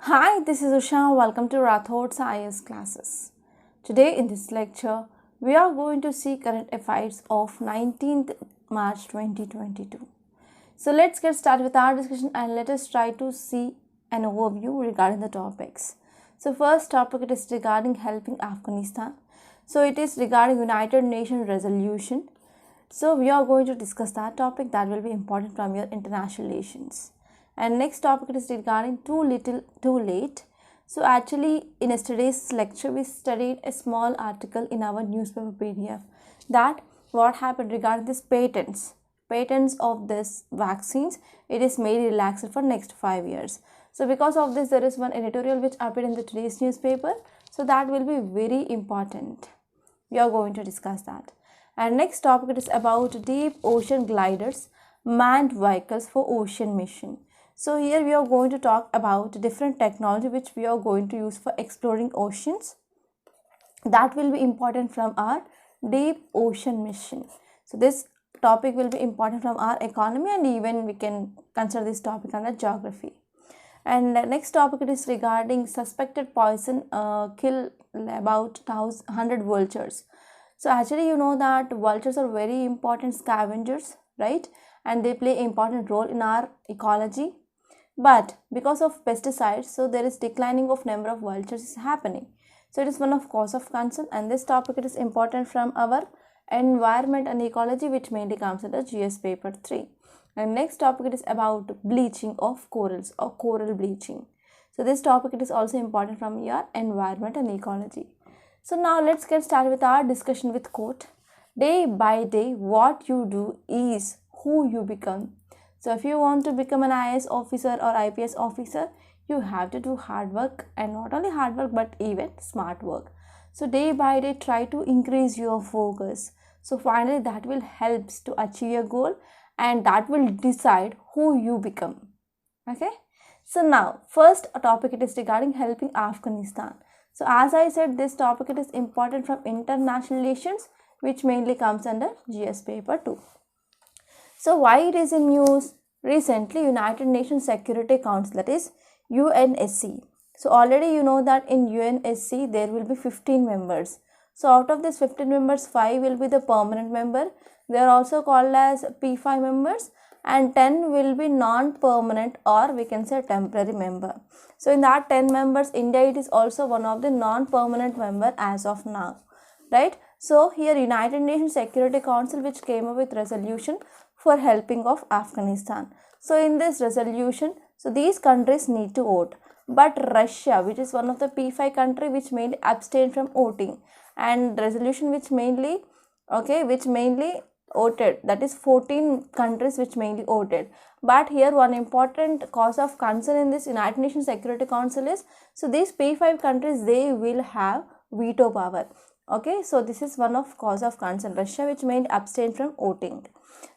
Hi, this is Usha. Welcome to Rathod's IS classes. Today in this lecture, we are going to see current affairs of 19th March 2022. So let's get started with our discussion and let us try to see an overview regarding the topics. So first topic, it is regarding helping Afghanistan. So it is regarding United Nations resolution. So we are going to discuss that topic that will be important from your international relations. And next topic is regarding too little too late. So actually in yesterday's lecture we studied a small article in our newspaper PDF that what happened regarding this patents of this vaccines. It is made relaxed for next 5 years. So because of this there is one editorial which appeared in the today's newspaper. So that will be very important. We are going to discuss that. And next topic is about deep ocean gliders, manned vehicles for ocean mission. So here we are going to talk about different technology which we are going to use for exploring oceans. That will be important from our deep ocean mission. So this topic will be important from our economy, and even we can consider this topic under geography. And next topic is regarding suspected poison kill about 100 vultures. So actually you know that vultures are very important scavengers, right? And they play an important role in our ecology. But because of pesticides, so there is declining of number of vultures is happening. So it is one of cause of concern, and this topic it is important from our environment and ecology, which mainly comes under GS paper 3. And next topic it is about bleaching of corals or coral bleaching. So this topic it is also important from your environment and ecology. So now let's get started with our discussion with quote. Day by day, what you do is who you become. So if you want to become an IAS officer or IPS officer, you have to do hard work, and not only hard work but even smart work. So day by day try to increase your focus. So finally that will help to achieve your goal, and that will decide who you become. Okay. So now first topic it is regarding helping Afghanistan. So as I said, this topic it is important from international relations, which mainly comes under GS paper 2. So why it is in news? Recently United Nations Security Council, that is UNSC. So already you know that in UNSC there will be 15 members. So out of this 15 members, 5 will be the permanent member. They are also called as P5 members, and 10 will be non-permanent, or we can say temporary member. So in that 10 members, India it is also one of the non-permanent member as of now, right? So here United Nations Security Council which came up with resolution for helping of Afghanistan. So in this resolution, so these countries need to vote, but Russia, which is one of the P5 country, which mainly abstained from voting, and resolution which mainly voted, that is 14 countries which mainly voted. But here one important cause of concern in this United Nations Security Council is, so these P5 countries, they will have veto power. Okay, so this is one of cause of concern, Russia which mainly abstained from voting.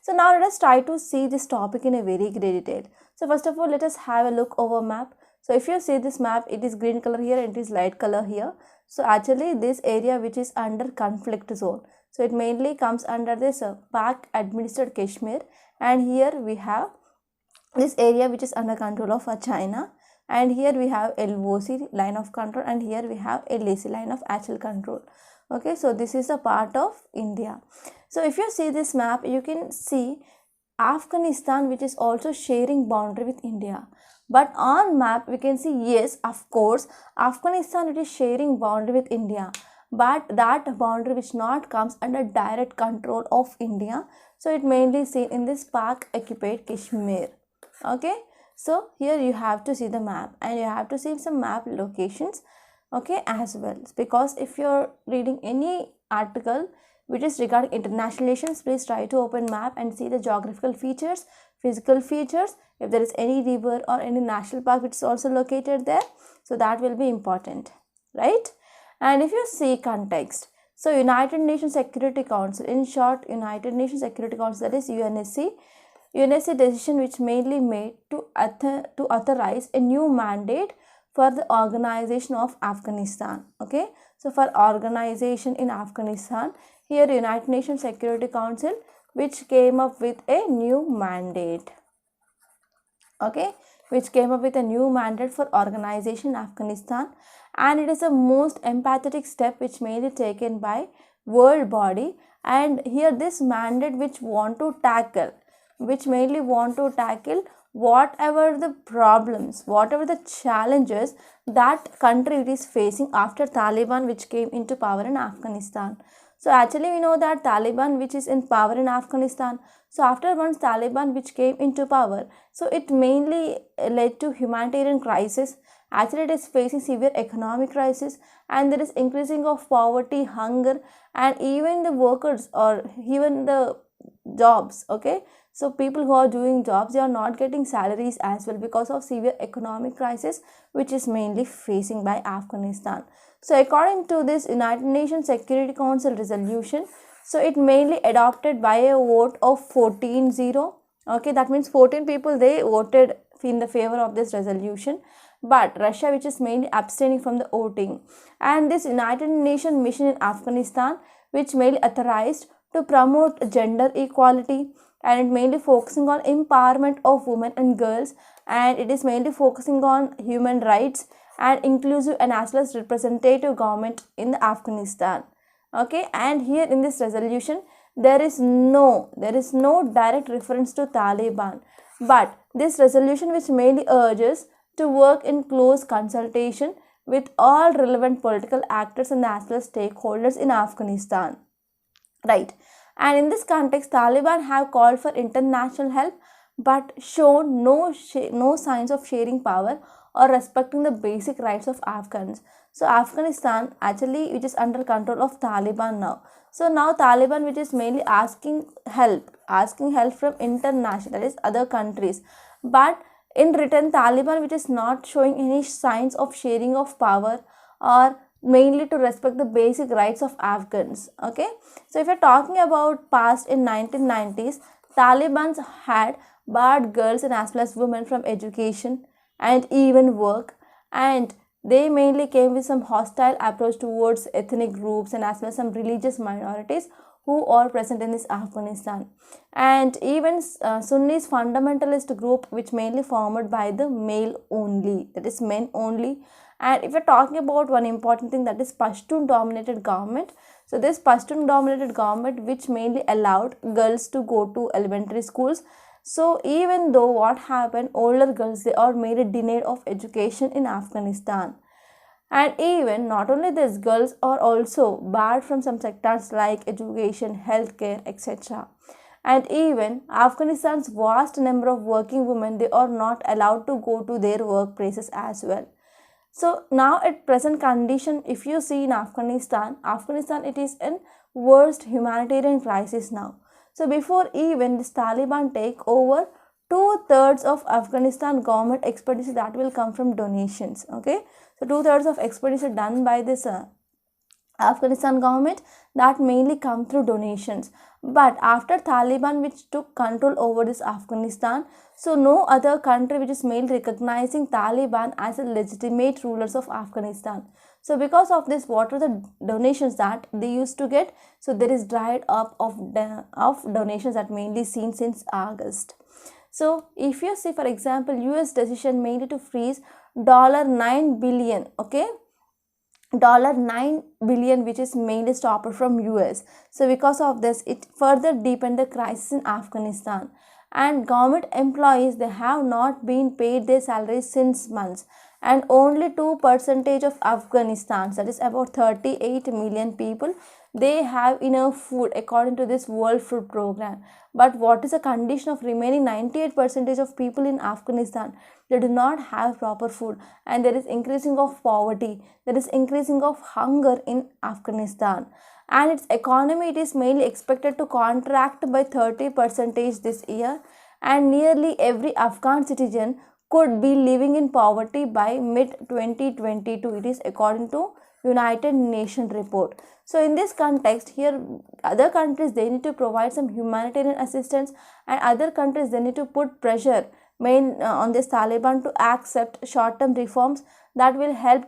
So now let us try to see this topic in a very great detail. So first of all, let us have a look over map. So if you see this map, it is green color here and it is light color here. So actually this area which is under conflict zone. So it mainly comes under this Pak administered Kashmir, and here we have this area which is under control of China, and here we have LOC line of control, and here we have LAC line of actual control. Okay, so this is a part of India. So if you see this map, you can see Afghanistan which is also sharing boundary with India. But on map we can see, yes, of course, Afghanistan it is sharing boundary with India, but that boundary which not comes under direct control of India. So it mainly seen in this Pak occupied Kashmir. Okay, so here you have to see the map, and you have to see some map locations, okay, as well, because if you're reading any article which is regarding international relations, please try to open map and see the geographical features, physical features, if there is any river or any national park which is also located there. So that will be important, right? And if you see context, so United Nations Security Council, in short United Nations Security Council, that is UNSC decision which mainly made to authorize a new mandate for the organization of Afghanistan. Okay, so for organization in Afghanistan, here United Nations Security Council which came up with a new mandate. Okay, which came up with a new mandate for organization in Afghanistan, and it is the most empathetic step which mainly taken by world body. And here this mandate which mainly want to tackle whatever the problems, whatever the challenges that country is facing after Taliban which came into power in Afghanistan. So actually we know that Taliban which is in power in Afghanistan, so after once Taliban which came into power, so it mainly led to humanitarian crisis. Actually it is facing severe economic crisis, and there is increasing of poverty, hunger, and even the workers or even the jobs. Okay, so people who are doing jobs, they are not getting salaries as well because of severe economic crisis which is mainly facing by Afghanistan. So according to this United Nations Security Council resolution, so it mainly adopted by a vote of 14-0. Okay, that means 14 people they voted in the favor of this resolution, but Russia which is mainly abstaining from the voting. And this United Nations mission in Afghanistan which mainly authorized to promote gender equality, and it mainly focusing on empowerment of women and girls, and it is mainly focusing on human rights and inclusive and as well as representative government in Afghanistan. Okay, and here in this resolution there is no direct reference to Taliban, but this resolution which mainly urges to work in close consultation with all relevant political actors and as well as stakeholders in Afghanistan. Right. And in this context, Taliban have called for international help but shown no signs of sharing power or respecting the basic rights of Afghans. So Afghanistan actually which is under control of Taliban now. So now Taliban which is mainly asking help from international, that is other countries. But in return, Taliban which is not showing any signs of sharing of power or mainly to respect the basic rights of Afghans. Okay, so if you're talking about past in 1990s, Taliban had barred girls and as well as women from education and even work, and they mainly came with some hostile approach towards ethnic groups and as well as some religious minorities who are present in this Afghanistan, and even Sunnis fundamentalist group which mainly formed by the male only, that is men only. And if you're talking about one important thing, that is Pashtun dominated government. So this Pashtun dominated government which mainly allowed girls to go to elementary schools. So even though what happened, older girls they are mainly denied of education in Afghanistan. And even not only this, girls are also barred from some sectors like education, healthcare, etc. And even Afghanistan's vast number of working women, they are not allowed to go to their workplaces as well. So now at present condition, if you see in Afghanistan it is in worst humanitarian crisis now. So before even this Taliban take over, 2/3 of Afghanistan government expenditure that will come from donations. Okay, so 2/3 of expenditure done by this Afghanistan government that mainly come through donations. But after Taliban which took control over this Afghanistan, so no other country which is mainly recognizing Taliban as a legitimate rulers of Afghanistan. So because of this, what are the donations that they used to get? So there is dried up of donations that mainly seen since August. So if you see, for example, US decision mainly to freeze $9 billion, okay, $9 billion which is mainly stopped from US. So because of this, it further deepened the crisis in Afghanistan, and government employees they have not been paid their salaries since months, and only 2% of Afghanistan, that is about 38 million people, they have enough food according to this World Food Program. But what is the condition of remaining 98% of people in Afghanistan? They do not have proper food, and there is increasing of poverty, there is increasing of hunger in Afghanistan, and its economy it is mainly expected to contract by 30% this year, and nearly every Afghan citizen could be living in poverty by mid 2022. It is according to United Nations report. So in this context, here other countries they need to provide some humanitarian assistance, and other countries they need to put pressure on this Taliban to accept short-term reforms that will help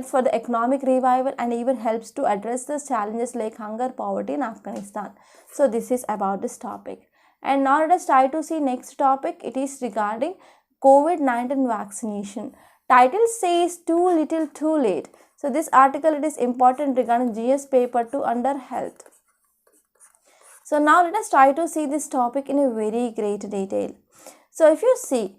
for the economic revival, and even helps to address the challenges like hunger, poverty in Afghanistan. So this is about this topic. And now let us try to see next topic. It is regarding COVID-19 vaccination. Title says too little too late. So this article, it is important regarding GS paper 2 under health. So now let us try to see this topic in a very great detail. So if you see,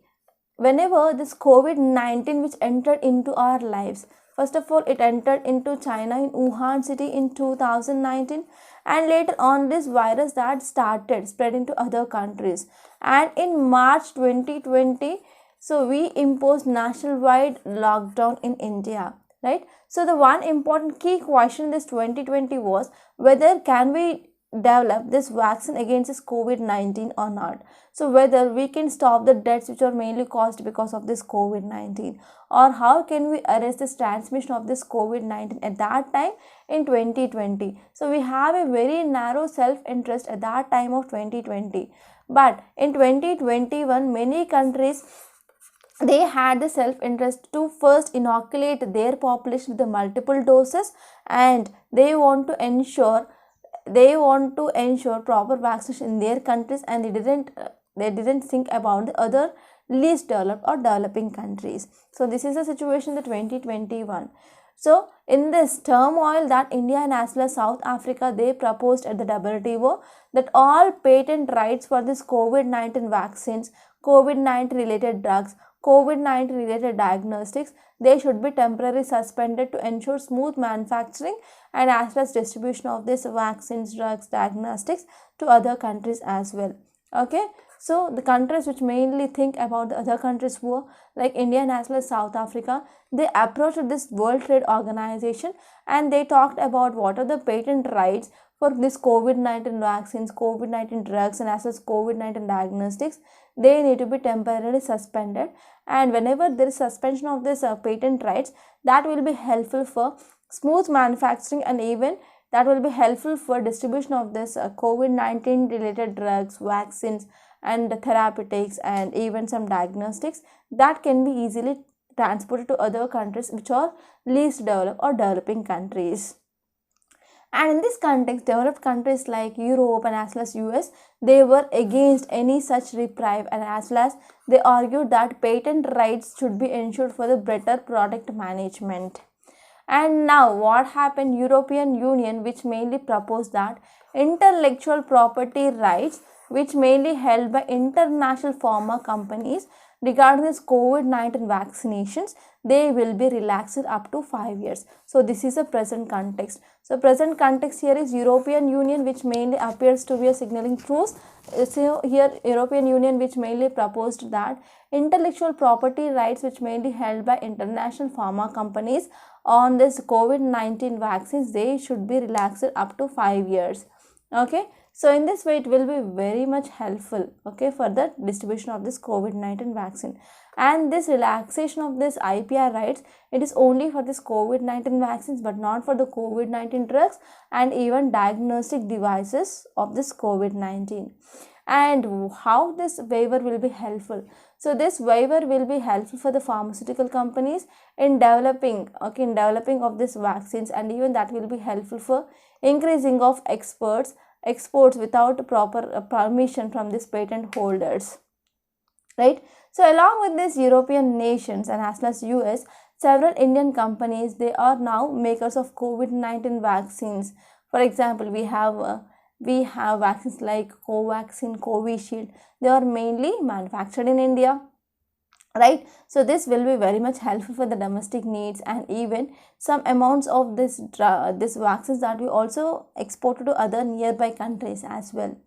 whenever this COVID-19 which entered into our lives, first of all it entered into China in Wuhan city in 2019, and later on this virus that started spreading to other countries, and in March 2020 so we imposed nationwide lockdown in India, right? So the one important key question in this 2020 was whether can we develop this vaccine against this COVID-19 or not. So whether we can stop the deaths which are mainly caused because of this COVID-19, or how can we arrest this transmission of this COVID-19 at that time in 2020. So we have a very narrow self-interest at that time of 2020. But in 2021, many countries, they had the self-interest to first inoculate their population with the multiple doses, and they want to ensure proper vaccination in their countries, and they didn't think about the other least developed or developing countries. So this is the situation in the 2021. So in this turmoil that India and as well as South Africa, they proposed at the WTO that all patent rights for this COVID-19 vaccines, COVID-19 related drugs, COVID-19 related diagnostics, they should be temporarily suspended to ensure smooth manufacturing and as well as distribution of these vaccines, drugs, diagnostics to other countries as well. Okay, so the countries which mainly think about the other countries were like India and as well as South Africa, they approached this World Trade Organization and they talked about what are the patent rights for this COVID-19 vaccines, COVID-19 drugs and as well as COVID-19 diagnostics. They need to be temporarily suspended, and whenever there is suspension of this patent rights, that will be helpful for smooth manufacturing, and even that will be helpful for distribution of this COVID-19 related drugs, vaccines and therapeutics and even some diagnostics that can be easily transported to other countries which are least developed or developing countries. And in this context, developed countries like Europe and as well as US, they were against any such reprieve, and as well as they argued that patent rights should be ensured for the better product management. And now what happened? European Union, which mainly proposed that intellectual property rights which mainly held by international pharma companies regarding this COVID-19 vaccinations, they will be relaxed up to 5 years. So this is a present context. So present context here is European Union, which mainly appears to be a signaling truce. So here European Union, which mainly proposed that intellectual property rights which mainly held by international pharma companies on this COVID-19 vaccines, they should be relaxed up to 5 years. Okay, so in this way it will be very much helpful, okay, for the distribution of this COVID-19 vaccine. And this relaxation of this IPR rights, it is only for this COVID-19 vaccines but not for the COVID-19 drugs and even diagnostic devices of this COVID-19. And how this waiver will be helpful? So this waiver will be helpful for the pharmaceutical companies in developing, okay, in developing of these vaccines, and even that will be helpful for increasing of exports without proper permission from these patent holders, right? So along with these European nations and as well as US, several Indian companies, they are now makers of COVID-19 vaccines. For example, we have vaccines like Covaxin, Covishield. They are mainly manufactured in India, right? So this will be very much helpful for the domestic needs, and even some amounts of this vaccines that we also exported to other nearby countries as well.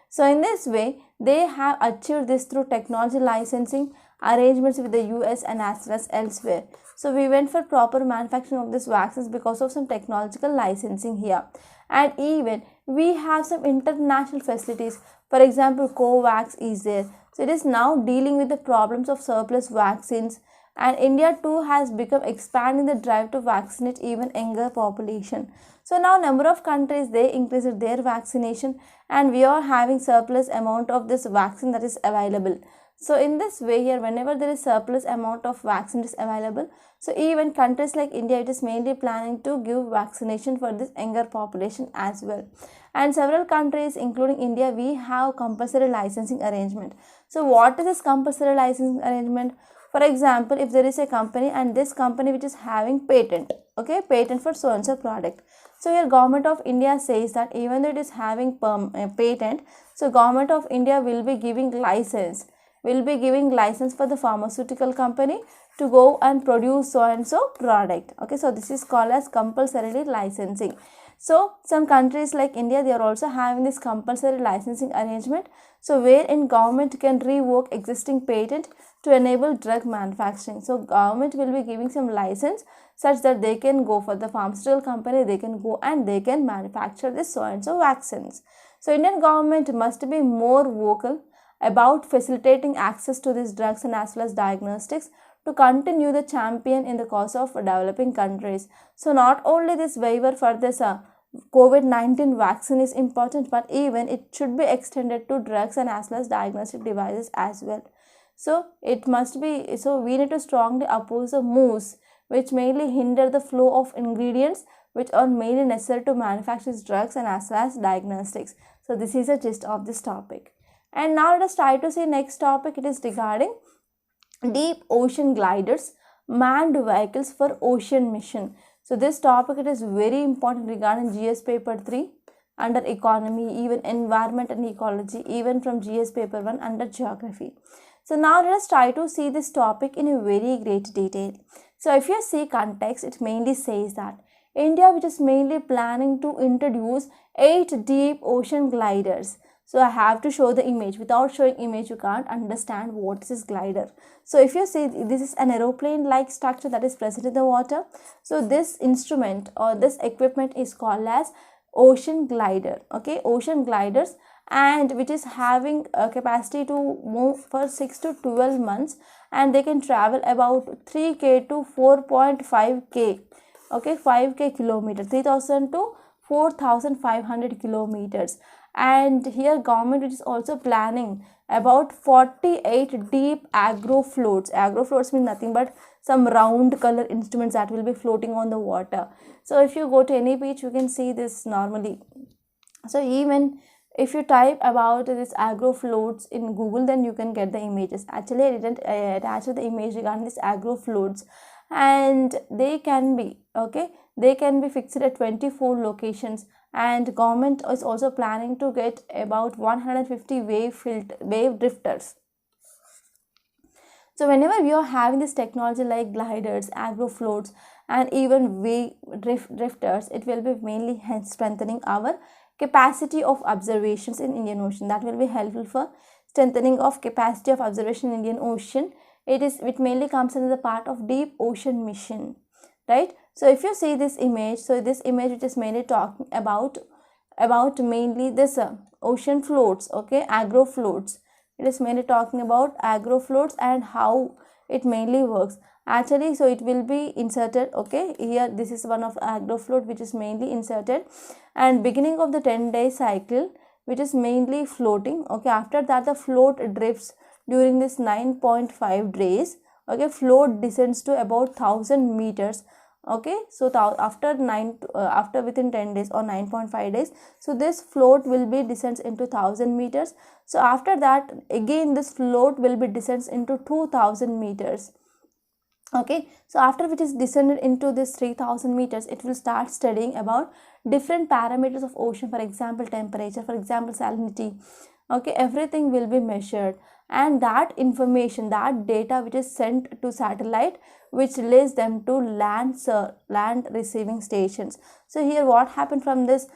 So in this way, they have achieved this through technology licensing arrangements with the US and as well as elsewhere. So we went for proper manufacturing of these vaccines because of some technological licensing here. And even we have some international facilities. For example, COVAX is there. So it is now dealing with the problems of surplus vaccines, and India too has become expanding the drive to vaccinate even younger population. So now number of countries, they increased their vaccination, and we are having surplus amount of this vaccine that is available. So in this way here, whenever there is surplus amount of vaccine is available, so even countries like India, it is mainly planning to give vaccination for this younger population as well. And several countries including India, we have compulsory licensing arrangement. So what is this compulsory licensing arrangement? For example, if there is a company and this company which is having patent, okay, patent for so and so product. So here government of India says that even though it is having patent, so government of India will be giving license for the pharmaceutical company to go and produce so and so product. Okay, so this is called as compulsory licensing. So some countries like India, they are also having this compulsory licensing arrangement. So wherein government can revoke existing patent to enable drug manufacturing. So government will be giving some license such that they can go for the pharmaceutical company, they can go and they can manufacture this so and so vaccines. So Indian government must be more vocal about facilitating access to these drugs and as well as diagnostics to continue the champion in the cause of developing countries. So not only this waiver for this COVID-19 vaccine is important, but even it should be extended to drugs and as well as diagnostic devices as well. So it must be, so we need to strongly oppose the moves which mainly hinder the flow of ingredients which are mainly necessary to manufacture drugs and as well as diagnostics. So this is the gist of this topic. And now let us try to see next topic. It is regarding deep ocean gliders, manned vehicles for ocean mission. So this topic, it is very important regarding GS paper 3 under economy, even environment and ecology, even from GS paper 1 under geography. So now let us try to see this topic in a very great detail. So if you see context, it mainly says that India, which is mainly planning to introduce 8 deep ocean gliders. So I have to show the image. Without showing image, you can't understand what is this glider. So if you see, this is an aeroplane like structure that is present in the water. So this instrument or this equipment is called as ocean glider. Okay, ocean gliders, and which is having a capacity to move for 6 to 12 months, and they can travel about 3k to 4.5k. Okay, 5k kilometer, 3000 to 4500 kilometers. And here government is also planning about 48 deep agro floats. Agro floats mean nothing but some round color instruments that will be floating on the water. So if you go to any beach, you can see this normally. So even if you type about this agro floats in Google, then you can get the images. Actually, I didn't attach the image regarding this agro floats, and they can be, okay, they can be fixed at 24 locations, and government is also planning to get about 150 wave drifters. So whenever we are having this technology like gliders, agro floats, and even wave drifters, it will be mainly strengthening our capacity of observations in Indian Ocean. That will be helpful for strengthening of capacity of observation in Indian Ocean. It mainly comes under the part of deep ocean mission, right? So if you see this image, so this image which is mainly talking about mainly this ocean floats, okay, agro floats. It is mainly talking about agro floats and how it mainly works. Actually, so it will be inserted, okay, here this is one of agro float which is mainly inserted, and beginning of the 10-day cycle which is mainly floating, okay, after that the float drifts during this 9.5 days, okay, float descends to about 1000 meters, okay. So after within 10 days or 9.5 days, so this float will be descends into 1000 meters. So after that again this float will be descends into 2000 meters, okay. So after which is descended into this 3000 meters, it will start studying about different parameters of ocean, for example temperature, for example salinity, okay, everything will be measured, and that information, that data which is sent to satellite, which leads them to land receiving stations. So here what happened from this,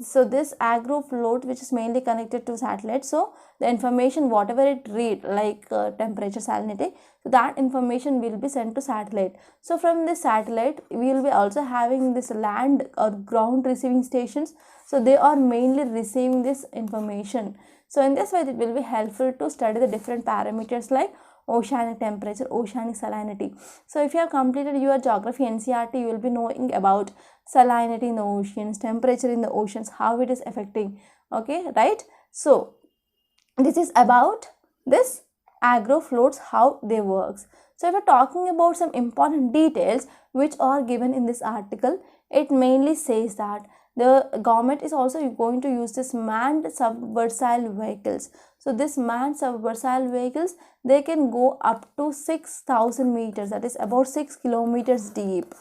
so this agro float which is mainly connected to satellite, so the information whatever it read like temperature, salinity, so that information will be sent to satellite. So from this satellite we will be also having this land or ground receiving stations, so they are mainly receiving this information. So in this way it will be helpful to study the different parameters like oceanic temperature, oceanic salinity. So if you have completed your geography NCERT, you will be knowing about salinity in the oceans, temperature in the oceans, how it is affecting, okay, right? So this is about this agro floats, how they works. So if we're talking about some important details which are given in this article, it mainly says that the government is also going to use this manned submersible vehicles. So this manned submersible vehicles, they can go up to 6,000 meters, that is about 6 kilometers deep.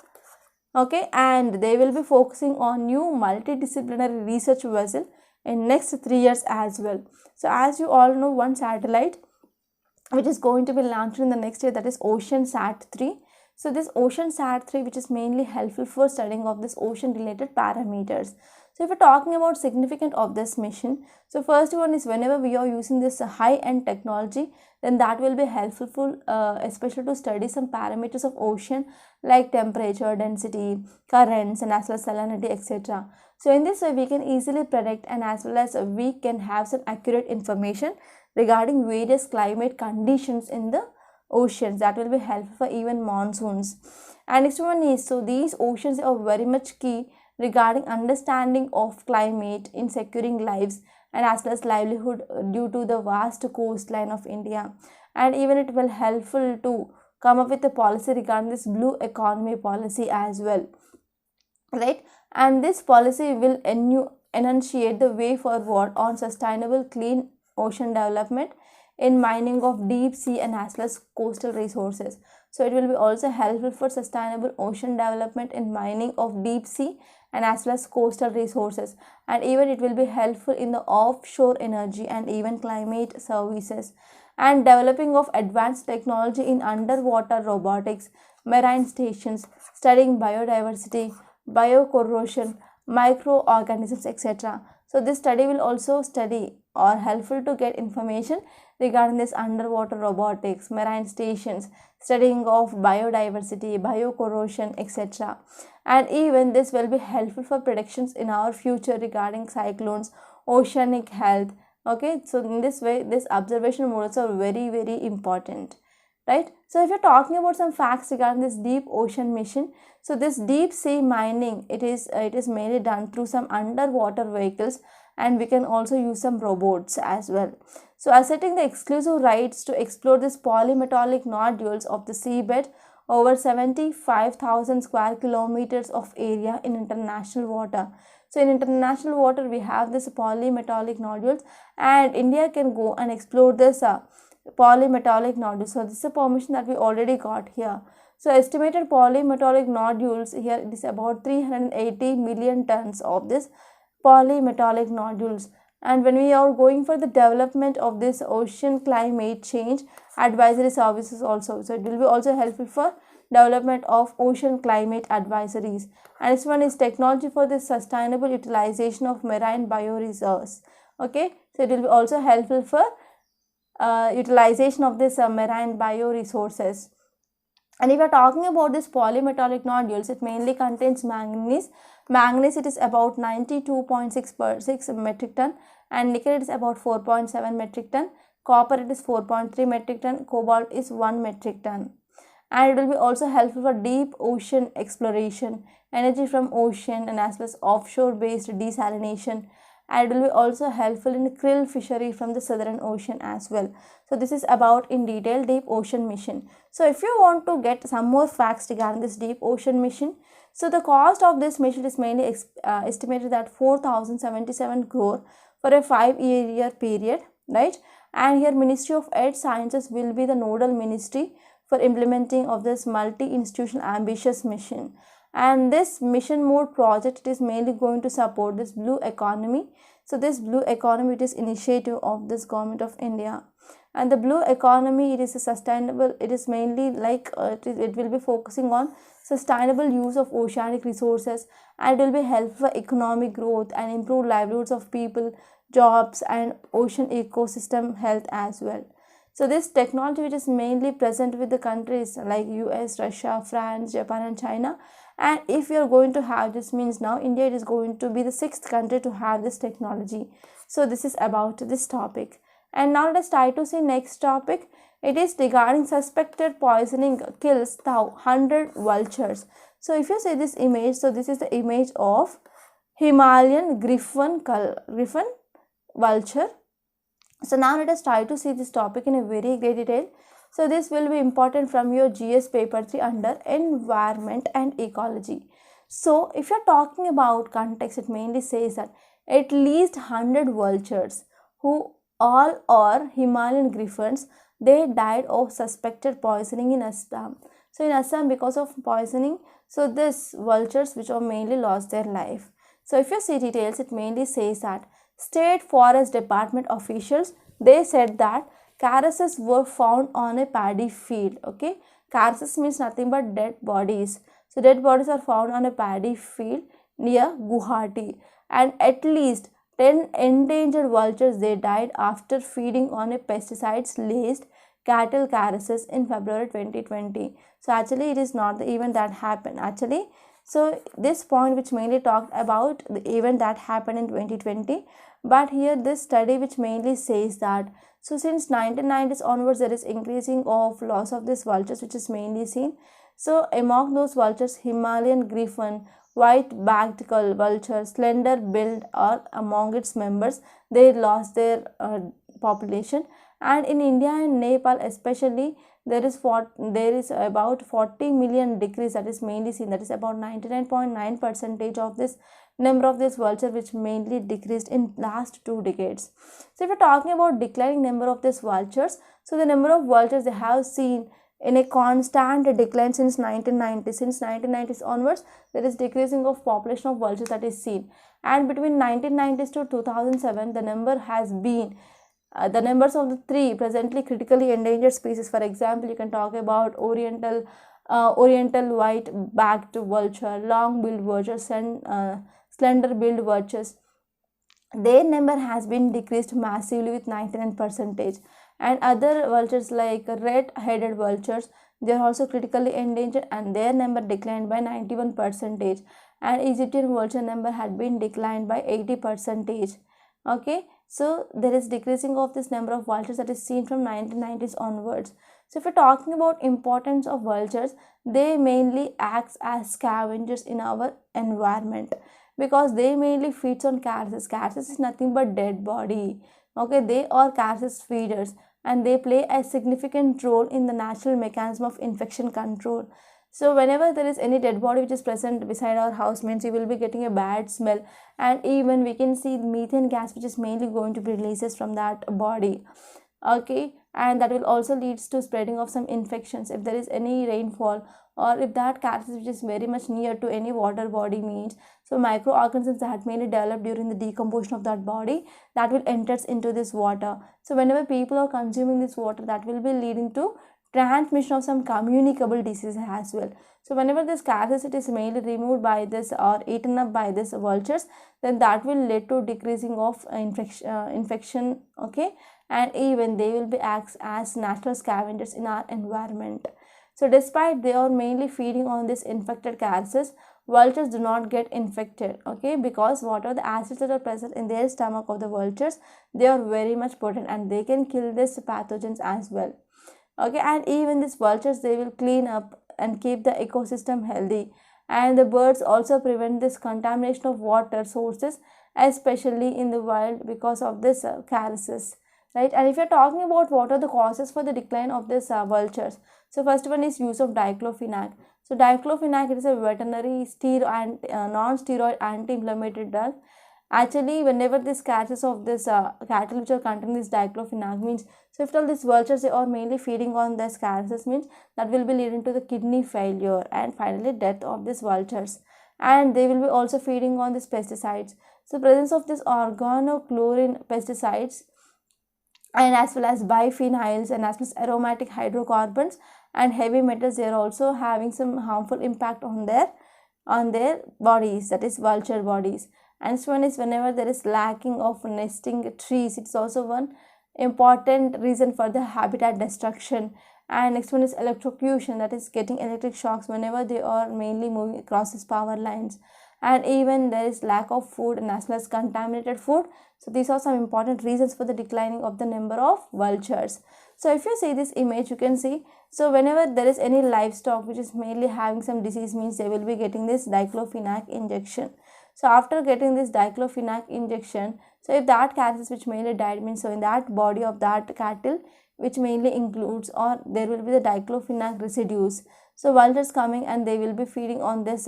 Okay, and they will be focusing on new multidisciplinary research vessel in next 3 years as well. So as you all know, one satellite which is going to be launched in the next year, that is OceanSat-3. So this OceanSat-3, which is mainly helpful for studying of this ocean related parameters. So if we're talking about significance of this mission, so first one is whenever we are using this high-end technology, then that will be helpful especially to study some parameters of ocean like temperature, density, currents, and as well as salinity, etc. So in this way we can easily predict, and as well as we can have some accurate information regarding various climate conditions in the oceans. That will be helpful for even monsoons. And next one is, so these oceans are very much key regarding understanding of climate in securing lives and as well as livelihood due to the vast coastline of India. And even it will helpful to come up with a policy regarding this blue economy policy as well, right? And this policy will enunciate the way forward on sustainable clean ocean development in mining of deep sea and as well as coastal resources. So it will be also helpful for sustainable ocean development in mining of deep sea and as well as coastal resources, and even it will be helpful in the offshore energy and even climate services, and developing of advanced technology in underwater robotics, marine stations, studying biodiversity, biocorrosion, microorganisms, etc. So this study will also study or helpful to get information regarding this underwater robotics, marine stations, studying of biodiversity, biocorrosion, etc. And even this will be helpful for predictions in our future regarding cyclones, oceanic health. Okay, so in this way, this observation models are very, very important, right? So if you're talking about some facts regarding this deep ocean mission, so this deep sea mining, it is mainly done through some underwater vehicles, and we can also use some robots as well. So asserting the exclusive rights to explore this polymetallic nodules of the seabed over 75,000 square kilometers of area in international water. So in international water we have this polymetallic nodules, and India can go and explore this polymetallic nodules. So this is a permission that we already got here. So estimated polymetallic nodules here, it is about 380 million tons of this polymetallic nodules. And when we are going for the development of this ocean climate change advisory services also, so it will be also helpful for development of ocean climate advisories. And this one is technology for the sustainable utilization of marine bioreserves. Okay, so it will be also helpful for utilization of this marine bioresources. And if we are talking about this polymetallic nodules, it mainly contains manganese. Manganese, it is about 92.6 metric ton, and nickel, it is about 4.7 metric ton. Copper, it is 4.3 metric ton. Cobalt is 1 metric ton. And it will be also helpful for deep ocean exploration, energy from ocean, and as well as offshore based desalination. And it will be also helpful in krill fishery from the Southern Ocean as well. So this is about in detail deep ocean mission. So if you want to get some more facts regarding this deep ocean mission, so the cost of this mission is mainly estimated at 4,077 crore for a 5-year period, right? And here Ministry of Earth Sciences will be the nodal ministry for implementing of this multi-institutional ambitious mission. And this mission mode project, it is mainly going to support this blue economy. So this blue economy, it is initiative of this government of India. And the blue economy, it is a sustainable, it is mainly like it will be focusing on sustainable use of oceanic resources, and it will be helpful for economic growth and improve livelihoods of people, jobs, and ocean ecosystem health as well. So this technology, which is mainly present with the countries like US, Russia, France, Japan, and China. And if we are going to have this, means now India, it is going to be the 6th country to have this technology. So this is about this topic. And now let's try to see next topic. It is regarding suspected poisoning kills 100 vultures. So if you see this image, so this is the image of Himalayan griffon vulture. So now let us try to see this topic in a very great detail. So this will be important from your GS paper 3 under environment and ecology. So if you're talking about context, it mainly says that at least 100 vultures who all are Himalayan griffons, they died of suspected poisoning in Assam. So in Assam, because of poisoning, so this vultures which are mainly lost their life. So if you see details, it mainly says that State Forest Department officials, they said that carcasses were found on a paddy field. Okay, carcasses means nothing but dead bodies. So dead bodies are found on a paddy field near Guwahati, and at least 10 endangered vultures, they died after feeding on a pesticides laced cattle carcasses in February 2020. So actually it is not the event that happened actually. So this point which mainly talked about the event that happened in 2020, but here this study which mainly says that so since 1990s onwards there is increasing of loss of these vultures which is mainly seen. So among those vultures, Himalayan griffon, white-backed vulture, slender build are among its members. They lost their population, and in India and Nepal especially there is about 40 million decrease that is mainly seen, that is about 99.9% of this number of this vulture which mainly decreased in last 2 decades. So if you're talking about declining number of these vultures, so the number of vultures they have seen in a constant decline since 1990. Since 1990s onwards, there is decreasing of population of vultures that is seen, and between 1990s to 2007 the number has been the numbers of the 3 presently critically endangered species. For example, you can talk about oriental white-backed vulture, long-billed vultures, and slender-billed vultures. Their number has been decreased massively with 99%, and other vultures like red-headed vultures, they are also critically endangered and their number declined by 91%, and Egyptian vulture number had been declined by 80%. Okay, so there is decreasing of this number of vultures that is seen from 1990s onwards. So if you're talking about importance of vultures, they mainly act as scavengers in our environment because they mainly feeds on carcasses. Carcasses is nothing but dead body. Okay, they are carcass feeders and they play a significant role in the natural mechanism of infection control. So whenever there is any dead body which is present beside our house, means you will be getting a bad smell, and even we can see methane gas which is mainly going to be releases from that body. Okay, and that will also leads to spreading of some infections if there is any rainfall, or if that carcass which is very much near to any water body, means so microorganisms that mainly develop during the decomposition of that body, that will enters into this water. So whenever people are consuming this water, that will be leading to transmission of some communicable diseases as well. So whenever this carcass is mainly removed by this or eaten up by this vultures, then that will lead to decreasing of infection. Okay, and even they will be acts as natural scavengers in our environment. So despite they are mainly feeding on this infected carcasses, vultures do not get infected. Okay, because what are the acids that are present in their stomach of the vultures, they are very much potent and they can kill these pathogens as well. Okay, and even these vultures, they will clean up and keep the ecosystem healthy, and the birds also prevent this contamination of water sources, especially in the wild, because of this carcasses, right? And if you're talking about what are the causes for the decline of these vultures, so first one is use of diclofenac. So diclofenac, it is a veterinary steroid and non-steroid anti-inflammatory drug. Actually, whenever this carcasses of this cattle which are containing this diclofenac, means so if all these vultures they are mainly feeding on this carcasses, means that will be leading to the kidney failure and finally death of these vultures, and they will be also feeding on these pesticides. So presence of this organochlorine pesticides and as well as biphenyls and as well as aromatic hydrocarbons and heavy metals, they are also having some harmful impact on their bodies, that is vulture bodies. And this one is whenever there is lacking of nesting trees, it's also one important reason for the habitat destruction. And next one is electrocution, that is getting electric shocks whenever they are mainly moving across these power lines. And even there is lack of food and as well as contaminated food. So these are some important reasons for the declining of the number of vultures. So if you see this image, you can see, so whenever there is any livestock which is mainly having some disease, means they will be getting this diclofenac injection. So after getting this diclofenac injection, So if that carcass which mainly died means, so in that body of that cattle which mainly includes, or there will be the diclofenac residues. So vultures coming and they will be feeding on this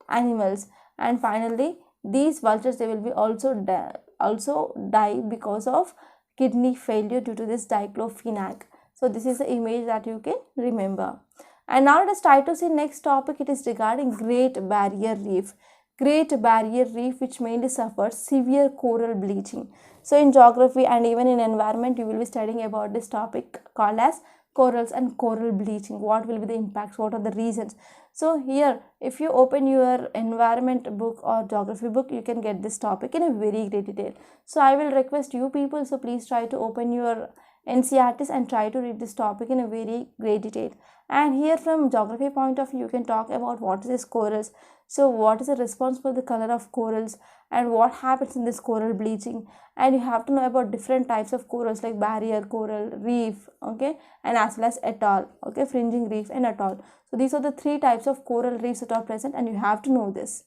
animals, and finally these vultures they will be also die because of kidney failure due to this diclofenac. So this is the image that you can remember. And now let us try to see next topic. It is regarding Great Barrier Reef. Great Barrier Reef which mainly suffers severe coral bleaching. So in geography and even in environment you will be studying about this topic called as corals and coral bleaching. What will be the impacts, what are the reasons. So here if you open your environment book or geography book, you can get this topic in a very great detail. So I will request you people, so please try to open your NCERTs and try to read this topic in a very great detail. And here from geography point of view, you can talk about what is this corals. So what is the response for the color of corals and what happens in this coral bleaching, and you have to know about different types of corals like barrier coral, reef, okay, and as well as atoll, okay, fringing reef and atoll. So these are the three types of coral reefs that are present, and you have to know this.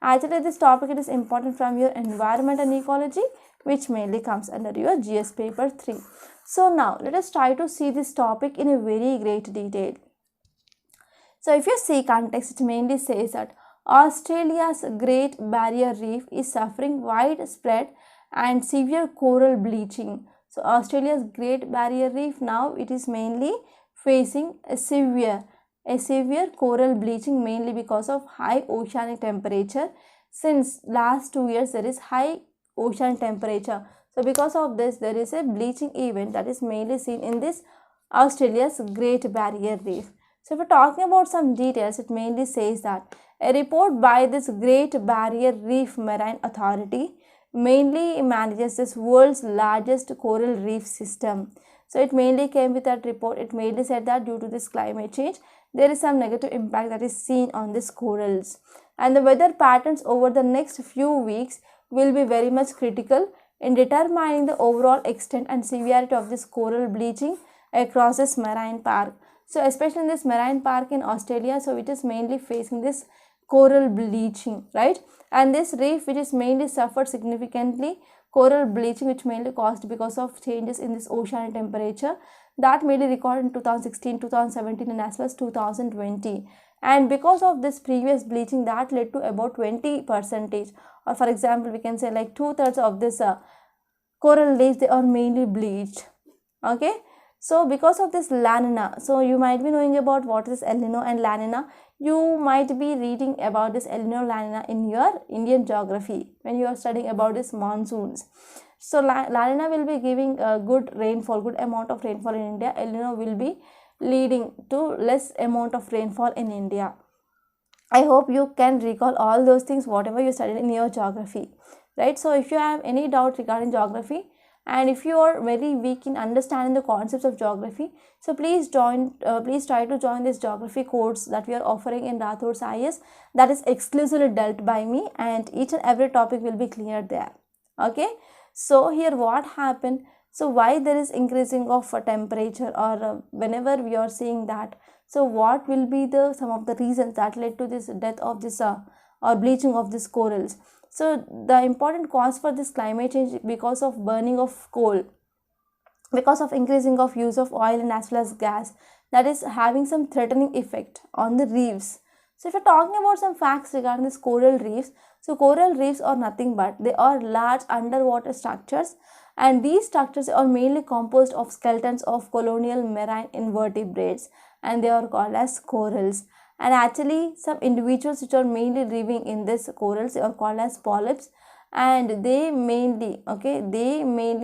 Actually this topic it is important from your environment and ecology, which mainly comes under your GS paper 3. So now let us try to see this topic in a very great detail. So if you see context, it mainly says that Australia's Great Barrier Reef is suffering widespread and severe coral bleaching. So Australia's Great Barrier Reef now it is mainly facing a severe coral bleaching, mainly because of high oceanic temperature. Since last 2 years there is high ocean temperature. So because of this there is a bleaching event that is mainly seen in this Australia's Great Barrier Reef. So if we're talking about some details, it mainly says that a report by this Great Barrier Reef Marine Authority mainly manages this world's largest coral reef system. So it mainly came with that report. It mainly said that due to this climate change, there is some negative impact that is seen on these corals. And the weather patterns over the next few weeks will be very much critical in determining the overall extent and severity of this coral bleaching across this marine park. So especially in this marine park in Australia, so it is mainly facing this coral bleaching, right? And this reef which is mainly suffered significantly coral bleaching, which mainly caused because of changes in this oceanic temperature, that mainly recorded in 2016, 2017 and as well as 2020. And because of this previous bleaching, that led to about 20%, or for example we can say like 2/3 of this coral reefs they are mainly bleached, okay. So because of this La Nina, so you might be knowing about what is El Nino and La Nina. You might be reading about this El Nino, La Nina in your Indian geography when you are studying about this monsoons. So La Nina will be giving a good rainfall, good amount of rainfall in India. El Nino will be leading to less amount of rainfall in India. I hope you can recall all those things whatever you studied in your geography, right? So if you have any doubt regarding geography, and if you are very weak in understanding the concepts of geography, so please try to join this geography course that we are offering in Rathod's IS, that is exclusively dealt by me, and each and every topic will be cleared there, okay. So here what happened, so why there is increasing of temperature, or whenever we are seeing that, so what will be the some of the reasons that led to this death of this or bleaching of these corals. So the important cause for this climate change because of burning of coal, because of increasing of use of oil and as well as gas, that is having some threatening effect on the reefs. So if you're talking about some facts regarding this coral reefs, so coral reefs are nothing but they are large underwater structures, and these structures are mainly composed of skeletons of colonial marine invertebrates, and they are called as corals. And actually some individuals which are mainly living in this corals are called as polyps, and they mainly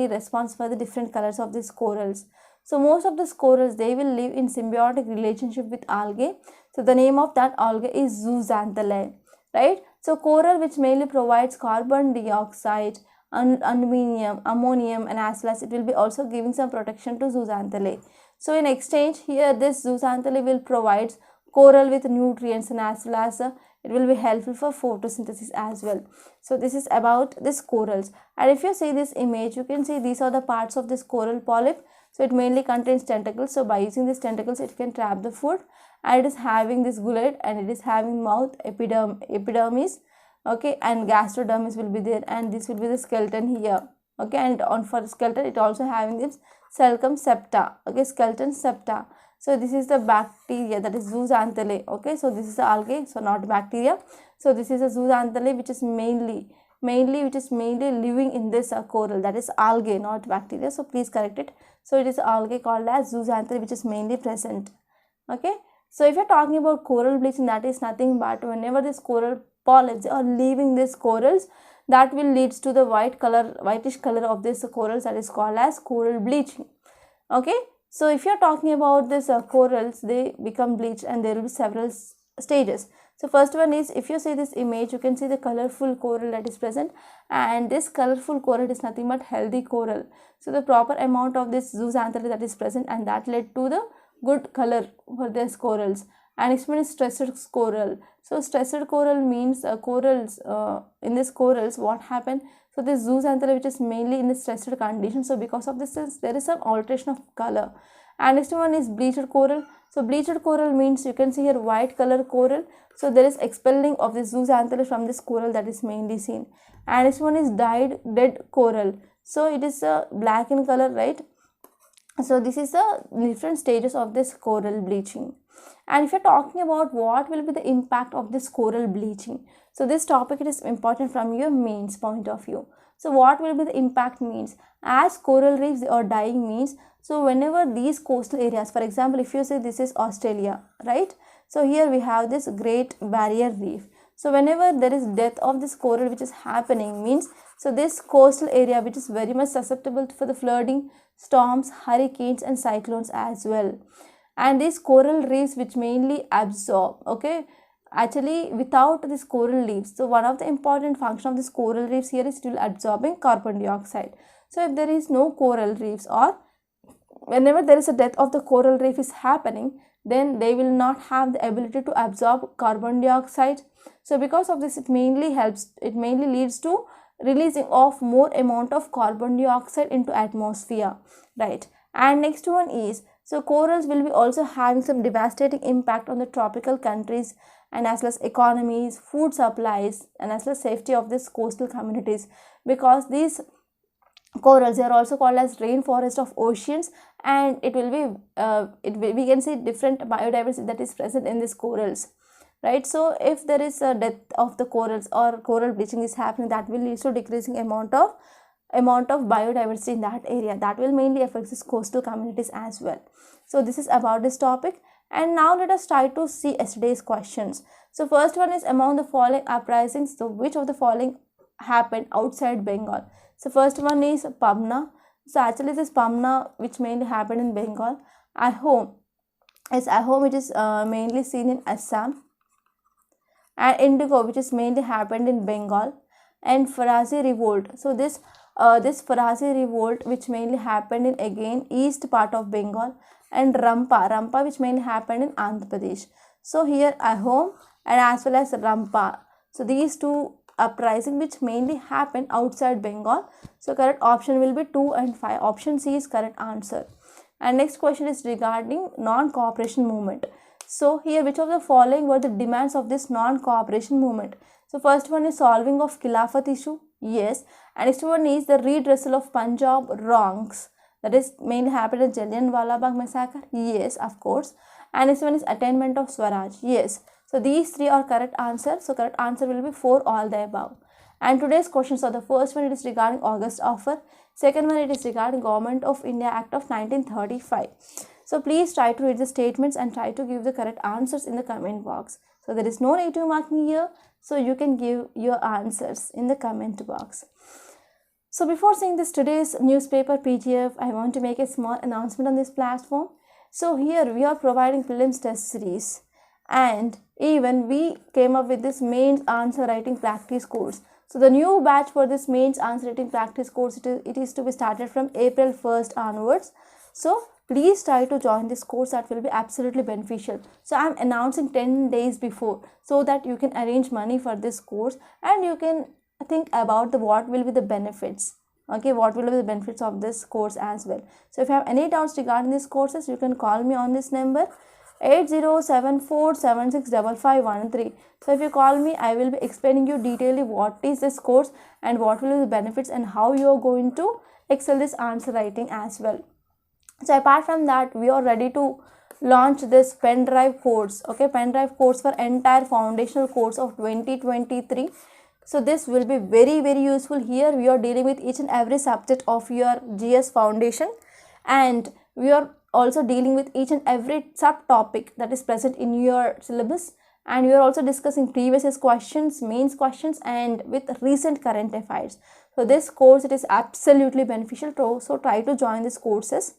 respond for the different colors of these corals. So most of these corals they will live in symbiotic relationship with algae. So the name of that algae is zooxanthellae, right? So coral which mainly provides carbon dioxide, ammonium, and as well as it will be also giving some protection to zooxanthellae. So in exchange here this zooxanthellae will provide coral with nutrients, and as well as it will be helpful for photosynthesis as well. So this is about this corals. And if you see this image, you can see these are the parts of this coral polyp. So it mainly contains tentacles. So by using these tentacles it can trap the food, and it is having this gullet, and it is having mouth, epidermis, okay, and gastrodermis will be there, and this will be the skeleton here, okay, and on for skeleton it also having this cecum septa, okay, skeleton septa. So this is the bacteria, that is zooxanthellae, okay, so this is the algae, so not bacteria. So this is a zooxanthellae which is mainly living in this coral, that is algae, not bacteria, so please correct it. So it is algae called as zooxanthellae which is mainly present, okay. So if you're talking about coral bleaching, that is nothing but whenever this coral polyps are leaving these corals, that will leads to the whitish color of this corals, that is called as coral bleaching, okay. So if you're talking about this corals, they become bleached and there will be several stages. So first one is, if you see this image, you can see the colorful coral that is present, and this colorful coral is nothing but healthy coral. So the proper amount of this zooxanthellae that is present, and that led to the good color for these corals. And next one is stressed coral. So stressed coral means corals, in this corals what happened, so this zooxanthellae which is mainly in the stressed condition, so because of this there is some alteration of color. And next one is bleached coral. So bleached coral means, you can see here white color coral, so there is expelling of the zooxanthellae from this coral, that is mainly seen. And next one is dead coral, so it is black in color, right. So this is the different stages of this coral bleaching. And if you're talking about what will be the impact of this coral bleaching, so this topic, it is important from your mains point of view. So what will be the impact means, as coral reefs are dying means, so whenever these coastal areas, for example, if you say this is Australia, right, so here we have this Great Barrier Reef. So whenever there is death of this coral which is happening means, so this coastal area which is very much susceptible for the flooding, storms, hurricanes and cyclones as well. And these coral reefs which mainly absorb, okay, actually without this coral reefs, so one of the important function of this coral reefs here is still absorbing carbon dioxide. So if there is no coral reefs, or whenever there is a death of the coral reef is happening, then they will not have the ability to absorb carbon dioxide. So because of this, it mainly leads to releasing of more amount of carbon dioxide into atmosphere, right. And next one is, so corals will be also having some devastating impact on the tropical countries, and as well as economies, food supplies, and as well as safety of these coastal communities, because these corals, they are also called as rainforest of oceans, and it will be we can see different biodiversity that is present in these corals, right. So if there is a death of the corals or coral bleaching is happening, that will lead to decreasing amount of biodiversity in that area, that will mainly affect these coastal communities as well. So this is about this topic. And now let us try to see yesterday's questions. So first one is, among the following uprisings, so which of the following happened outside Bengal? So first one is Pamna. So actually this Pamna which mainly happened in Bengal. Ahom, it is mainly seen in Assam. And Indigo, which is mainly happened in Bengal. And Farasi revolt. So this Farasi revolt which mainly happened in again east part of Bengal. And Rampa which mainly happened in Andhra Pradesh. So here Ahom and as well as Rampa. So these two uprising which mainly happened outside Bengal. So correct option will be 2 and 5. Option C is correct answer. And next question is regarding non-cooperation movement. So here, which of the following were the demands of this non-cooperation movement? So first one is solving of Khilafat issue. Yes. And next one is the redressal of Punjab wrongs. That is mainly happened in Jallianwala Bagh massacre. Yes, of course. And this one is attainment of Swaraj. Yes. So these three are correct answers. So correct answer will be 4 all the above. And today's questions are, the first one, it is regarding August offer. Second one, it is regarding Government of India Act of 1935. So please try to read the statements and try to give the correct answers in the comment box. So there is no negative marking here. So you can give your answers in the comment box. So before seeing this today's newspaper PDF, I want to make a small announcement on this platform. So here we are providing prelims test series, and even we came up with this mains answer writing practice course. So the new batch for this mains answer writing practice course, it is to be started from April 1st onwards. So please try to join this course, that will be absolutely beneficial. So I am announcing 10 days before, so that you can arrange money for this course and you can think about what will be the benefits. Okay, what will be the benefits of this course as well. So if you have any doubts regarding these courses, you can call me on this number. 8074765513. So if you call me, I will be explaining you detailedly what is this course and what will be the benefits and how you are going to excel this answer writing as well. So apart from that, we are ready to launch this pen drive course, okay, pen drive course for entire foundational course of 2023. So this will be very useful. Here we are dealing with each and every subject of your GS foundation, and we are also dealing with each and every subtopic that is present in your syllabus, and we are also discussing previous year's questions, mains questions, and with recent current affairs. So this course, it is absolutely beneficial to, so try to join these courses.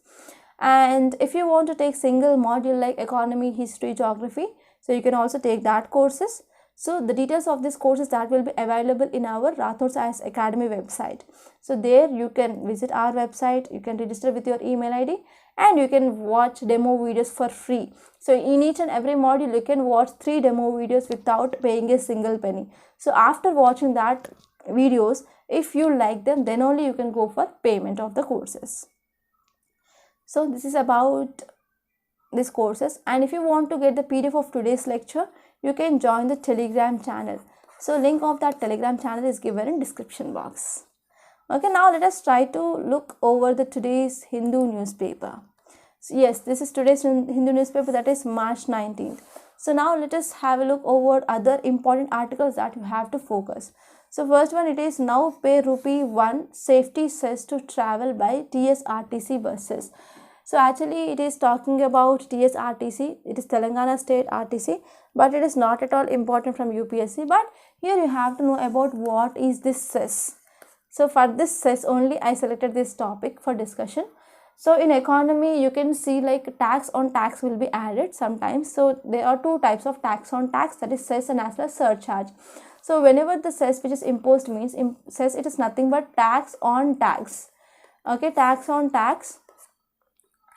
And if you want to take single module like economy, history, geography, so you can also take that courses. So the details of these courses that will be available in our Rathod IAS Academy website. So there you can visit our website, you can register with your email ID, and you can watch demo videos for free. So in each and every module you can watch 3 demo videos without paying a single penny. So after watching that videos, if you like them, then only you can go for payment of the courses. So this is about these courses. And if you want to get the PDF of today's lecture, you can join the Telegram channel. So link of that Telegram channel is given in description box. Okay, now let us try to look over the today's Hindu newspaper. So yes, this is today's Hindu newspaper, that is March 19th. So now let us have a look over other important articles that you have to focus. So first one, it is now pay ₹1 safety cess to travel by TSRTC buses. So actually it is talking about TSRTC, it is Telangana State RTC, but it is not at all important from UPSC. But here you have to know about what is this cess. So for this cess only I selected this topic for discussion. So in economy you can see like tax on tax will be added sometimes. So there are 2 types of tax on tax, that is cess and as well as surcharge. So whenever the cess which is imposed means cess, it is nothing but tax on tax. Okay, tax on tax.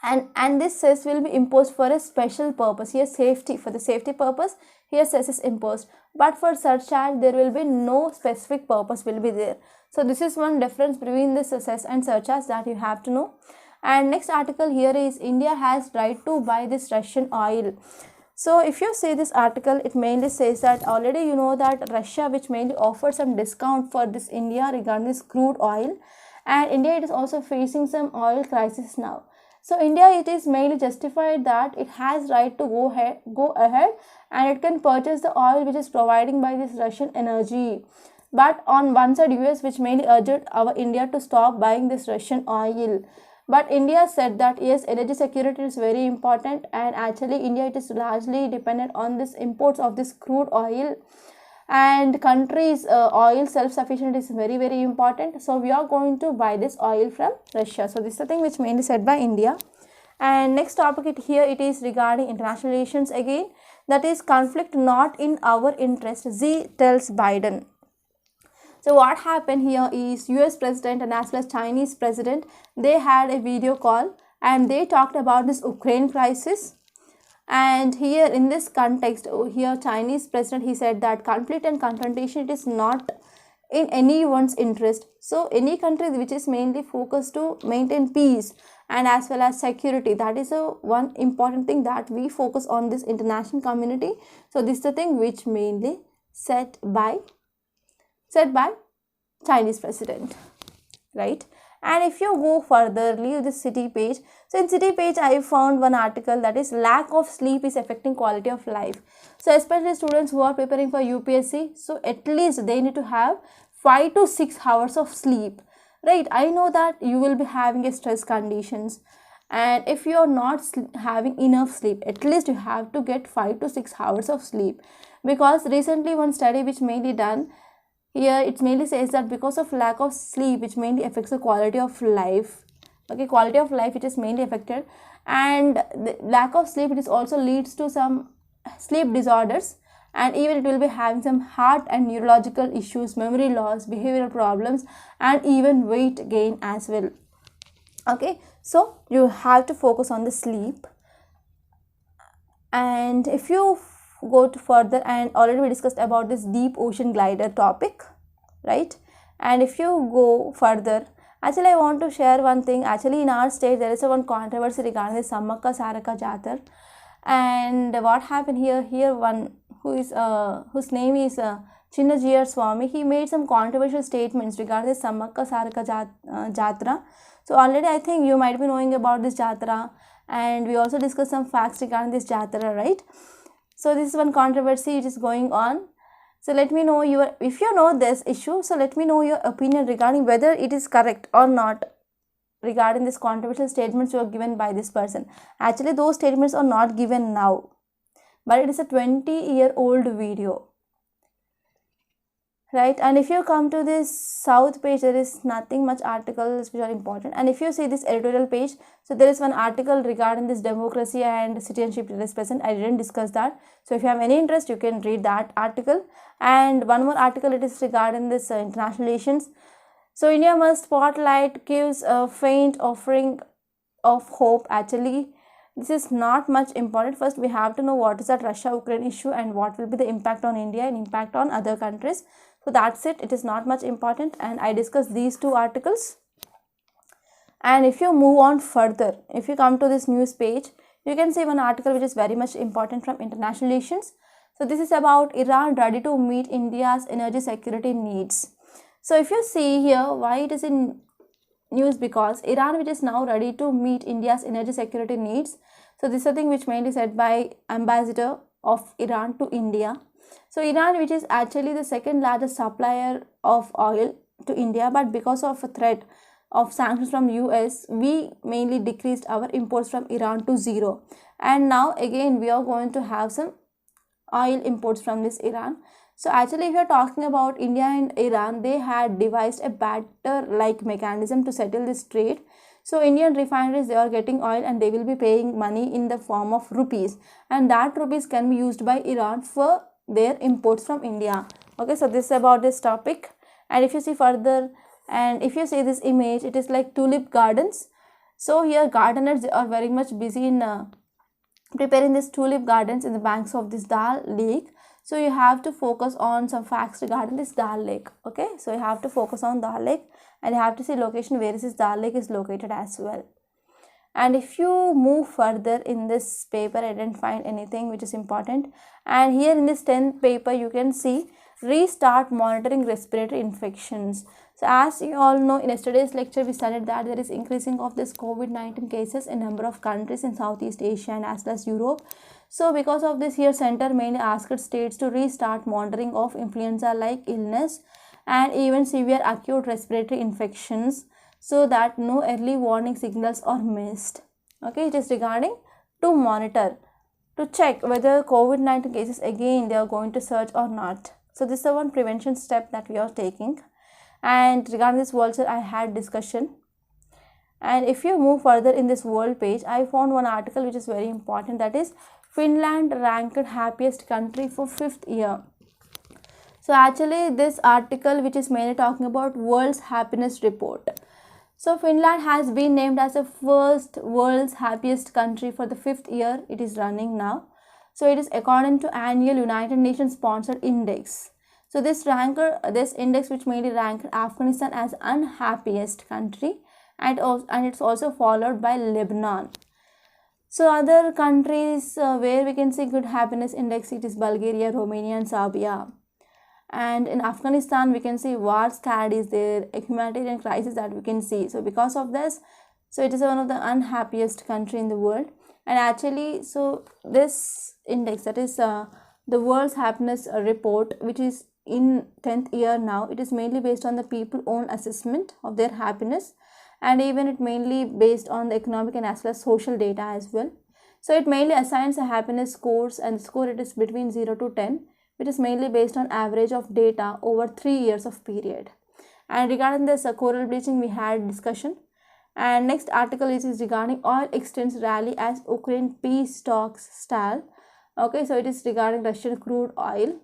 And this cess will be imposed for a special purpose. Here safety, for the safety purpose, here cess is imposed. But for surcharge, there will be no specific purpose will be there. So this is one difference between this cess and surcharge that you have to know. And next article here is India has right to buy this Russian oil. So if you see this article, it mainly says that already you know that Russia, which mainly offers some discount for this India regarding this crude oil, and India it is also facing some oil crisis now. So India, it is mainly justified that it has right to go ahead and it can purchase the oil which is providing by this Russian energy. But on one side, US, which mainly urged our India to stop buying this Russian oil. But India said that yes, energy security is very important, and actually India, it is largely dependent on this imports of this crude oil, and countries oil self-sufficient is very important. So we are going to buy this oil from Russia. So this is the thing which mainly said by India. And next topic here, it is regarding international relations again, that is conflict not in our interest, Xi tells Biden. So what happened here is US president and as well as Chinese president, they had a video call and they talked about this Ukraine crisis. And here in this context, here Chinese president, he said that conflict and confrontation, it is not in anyone's interest. So any country which is mainly focused to maintain peace and as well as security, that is a one important thing that we focus on this international community. So this is the thing which mainly said by Chinese president, right? And if you go further, leave the city page. So in city page, I found one article, that is lack of sleep is affecting quality of life. So especially students who are preparing for UPSC, so at least they need to have 5 to 6 hours of sleep, right? I know that you will be having a stress conditions, and if you are not having enough sleep, at least you have to get 5 to 6 hours of sleep. Because recently one study which mainly done, here it mainly says that because of lack of sleep, which mainly affects the quality of life. Okay, quality of life, it is mainly affected, and the lack of sleep, it is also leads to some sleep disorders, and even it will be having some heart and neurological issues, memory loss, behavioral problems, and even weight gain as well. Okay, so you have to focus on the sleep. And if you go to further, and already we discussed about this deep ocean glider topic, right? And if you go further, actually I want to share one thing. Actually in our state there is one controversy regarding the Sammaka Saraka Jatar, And what happened here one who is whose name is Chinnajiyar Swami, he made some controversial statements regarding the Samakka Saraka Jatra. So already I think you might be knowing about this Jatra, and we also discussed some facts regarding this Jatra, right? So this is one controversy which is going on. So let me know if you know this issue, so let me know your opinion regarding whether it is correct or not regarding this controversial statements were given by this person. Actually, those statements are not given now, but it is a 20-year-old video, right? And if you come to this south page, there is nothing much articles which are important. And if you see this editorial page, so there is one article regarding this democracy and citizenship that is present. I didn't discuss that, so if you have any interest, you can read that article. And one more article, it is regarding this international relations. So India must spotlight gives a faint offering of hope. Actually, this is not much important. First, we have to know what is that Russia-Ukraine issue and what will be the impact on India and impact on other countries. So that's it. It is not much important, and I discussed these two articles. And if you move on further, if you come to this news page, you can see one article which is very much important from international relations. So this is about Iran ready to meet India's energy security needs. So if you see here, why it is in news, because Iran which is now ready to meet India's energy security needs. So this is a thing which mainly said by ambassador of Iran to India. So Iran, which is actually the second largest supplier of oil to India, but because of a threat of sanctions from US, we mainly decreased our imports from Iran to zero. And now again we are going to have some oil imports from this Iran. So actually, if you are talking about India and Iran, they had devised a batter-like mechanism to settle this trade. So Indian refineries, they are getting oil and they will be paying money in the form of rupees, and that rupees can be used by Iran for their imports from India. Okay, so this is about this topic. And if you see further, and if you see this image, it is like tulip gardens. So here gardeners are very much busy in preparing these tulip gardens in the banks of this Dal Lake. So you have to focus on some facts regarding this Dal Lake. Okay, so you have to focus on Dal Lake, and you have to see location where this Dal Lake is located as well. And if you move further in this paper, I didn't find anything which is important. And here in this 10th paper, you can see restart monitoring respiratory infections. So as you all know, in yesterday's lecture, we studied that there is increasing of this COVID-19 cases in number of countries in Southeast Asia and as well as Europe. So because of this, here center mainly asked states to restart monitoring of influenza-like illness and even severe acute respiratory infections, so that no early warning signals are missed. Okay, it is regarding to monitor, to check whether COVID-19 cases again they are going to surge or not. So this is the one prevention step that we are taking. And regarding this vulture, I had discussion. And if you move further in this world page, I found one article which is very important, that is Finland ranked happiest country for 5th year. So actually this article which is mainly talking about world's happiness report. So Finland has been named as the first world's happiest country for the 5th year it is running now. So it is according to annual United Nations sponsored index. So this index which mainly ranked Afghanistan as unhappiest country, and it's also followed by Lebanon. So other countries where we can see good happiness index, it is Bulgaria, Romania and Serbia. And in Afghanistan, we can see war scared is there, a humanitarian crisis that we can see. So because of this, so it is one of the unhappiest country in the world. And actually, so this index, that is the world's happiness report, which is in 10th year now, it is mainly based on the people own assessment of their happiness, and even it mainly based on the economic and as well as social data as well. So it mainly assigns a happiness scores, and the score it is between 0 to 10, which is mainly based on average of data over 3 years of period. And regarding this coral bleaching, we had discussion. And next article is regarding oil extends rally as Ukraine peace talks stall. Okay, so it is regarding Russian crude oil.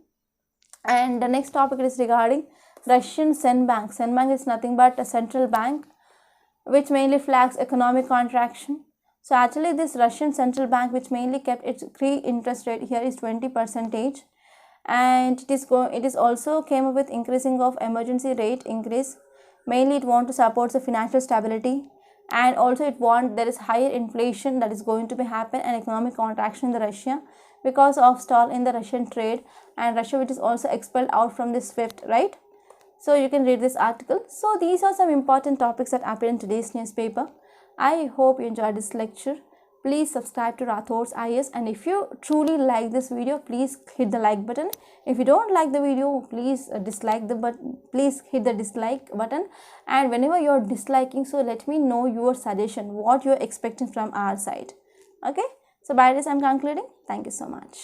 And the next topic is regarding Russian Central Bank. Central Bank is nothing but a central bank which mainly flags economic contraction. So actually this Russian Central Bank, which mainly kept its key interest rate here is 20%, and it is also came up with increasing of emergency rate increase. Mainly it want to support the financial stability and also it warned there is higher inflation that is going to be happen and economic contraction in the Russia because of stall in the Russian trade, and Russia which is also expelled out from the SWIFT, right? So you can read this article. So these are some important topics that appear in today's newspaper. I hope you enjoyed this lecture. Please subscribe to Rathod's IS, and if you truly like this video, please hit the like button. If you don't like the video, please please hit the dislike button. And whenever you're disliking, so let me know your suggestion, what you're expecting from our side. Okay, so by this I'm concluding. Thank you so much.